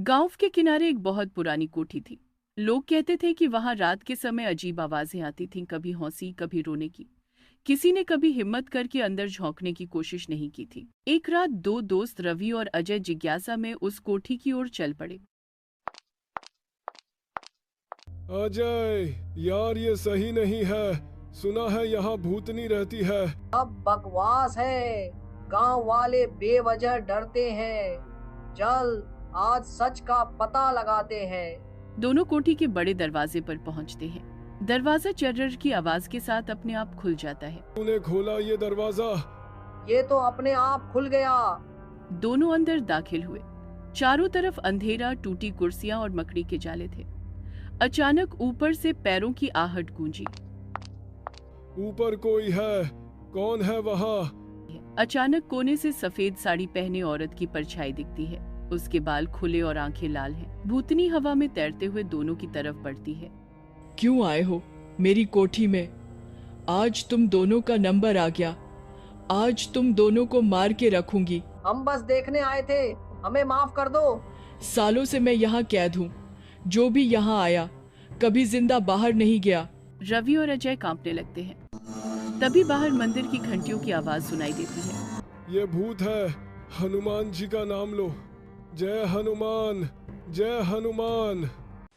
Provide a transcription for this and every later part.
गांव के किनारे एक बहुत पुरानी कोठी थी। लोग कहते थे कि वहां रात के समय अजीब आवाजें आती थीं, कभी हंसी कभी रोने की। किसी ने कभी हिम्मत करके अंदर झांकने की कोशिश नहीं की थी। एक रात दो दोस्त रवि और अजय जिज्ञासा में उस कोठी की ओर चल पड़े। अजय, यार ये सही नहीं है। सुना है यहाँ भूतनी रहती है। अब बकवास है। गांव वाले बेवजह डरते हैं। चल, आज सच का पता लगाते हैं। दोनों कोठी के बड़े दरवाजे पर पहुंचते हैं। दरवाजा चर्र की आवाज के साथ अपने आप खुल जाता है। तूने खोला ये दरवाजा? ये तो अपने आप खुल गया। दोनों अंदर दाखिल हुए। चारों तरफ अंधेरा, टूटी कुर्सियां और मकड़ी के जाले थे। अचानक ऊपर से पैरों की आहट गूंजी। ऊपर कोई है? कौन है वहाँ? अचानक कोने से सफेद साड़ी पहने औरत की परछाई दिखती है। उसके बाल खुले और आंखें लाल हैं। भूतनी हवा में तैरते हुए दोनों की तरफ बढ़ती है। क्यों आए हो मेरी कोठी में? आज तुम दोनों का नंबर आ गया। आज तुम दोनों को मार के रखूंगी। हम बस देखने आए थे, हमें माफ कर दो। सालों से मैं यहाँ कैद हूँ। जो भी यहाँ आया कभी जिंदा बाहर नहीं गया। रवि और अजय कांपने लगते हैं। तभी बाहर मंदिर की घंटियों की आवाज सुनाई देती है। ये भूत है। हनुमान जी का नाम लो। जय हनुमान, जय हनुमान।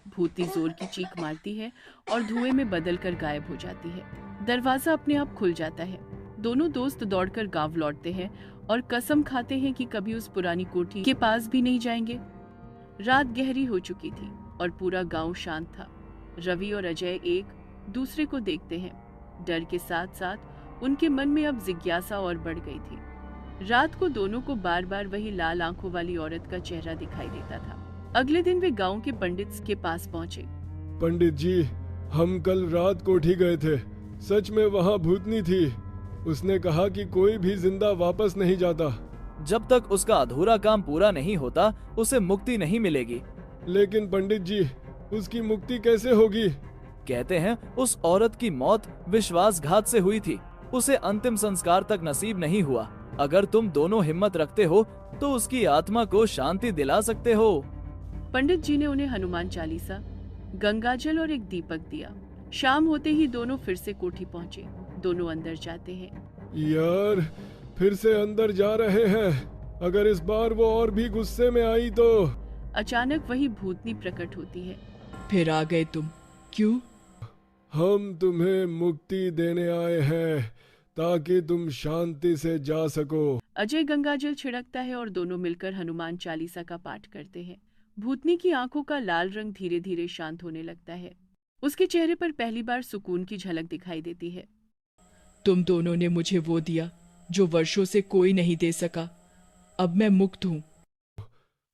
भूतनी जोर की चीख मारती है और धुएं में बदलकर गायब हो जाती है। दरवाजा अपने आप खुल जाता है। दोनों दोस्त दौड़कर गांव लौटते हैं और कसम खाते हैं कि कभी उस पुरानी कोठी के पास भी नहीं जाएंगे। रात गहरी हो चुकी थी और पूरा गांव शांत था। रवि और अजय एक दूसरे को देखते हैं। डर के साथ साथ उनके मन में अब जिज्ञासा और बढ़ गई थी। रात को दोनों को बार बार वही लाल आंखों वाली औरत का चेहरा दिखाई देता था। अगले दिन वे गांव के पंडित के पास पहुंचे। पंडित जी, हम कल रात कोठी गए थे। सच में वहाँ भूतनी थी। उसने कहा कि कोई भी जिंदा वापस नहीं जाता। जब तक उसका अधूरा काम पूरा नहीं होता उसे मुक्ति नहीं मिलेगी। लेकिन पंडित जी, उसकी मुक्ति कैसे होगी? कहते हैं उस औरत की मौत विश्वासघात से हुई थी। उसे अंतिम संस्कार तक नसीब नहीं हुआ। अगर तुम दोनों हिम्मत रखते हो तो उसकी आत्मा को शांति दिला सकते हो। पंडित जी ने उन्हें हनुमान चालीसा, गंगाजल और एक दीपक दिया। शाम होते ही दोनों फिर से कोठी पहुंचे। दोनों अंदर जाते हैं। यार, फिर से अंदर जा रहे हैं। अगर इस बार वो और भी गुस्से में आई तो। अचानक वही भूतनी प्रकट होती है। फिर आ गए तुम? क्यों? हम तुम्हें मुक्ति देने आए हैं ताकि तुम शांति से जा सको। अजय गंगाजल छिड़कता है और दोनों मिलकर हनुमान चालीसा का पाठ करते हैं। भूतनी की आंखों का लाल रंग धीरे धीरे शांत होने लगता है। उसके चेहरे पर पहली बार सुकून की झलक दिखाई देती है। तुम दोनों ने मुझे वो दिया जो वर्षों से कोई नहीं दे सका। अब मैं मुक्त हूँ।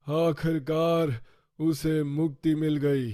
आखिरकार उसे मुक्ति मिल गई।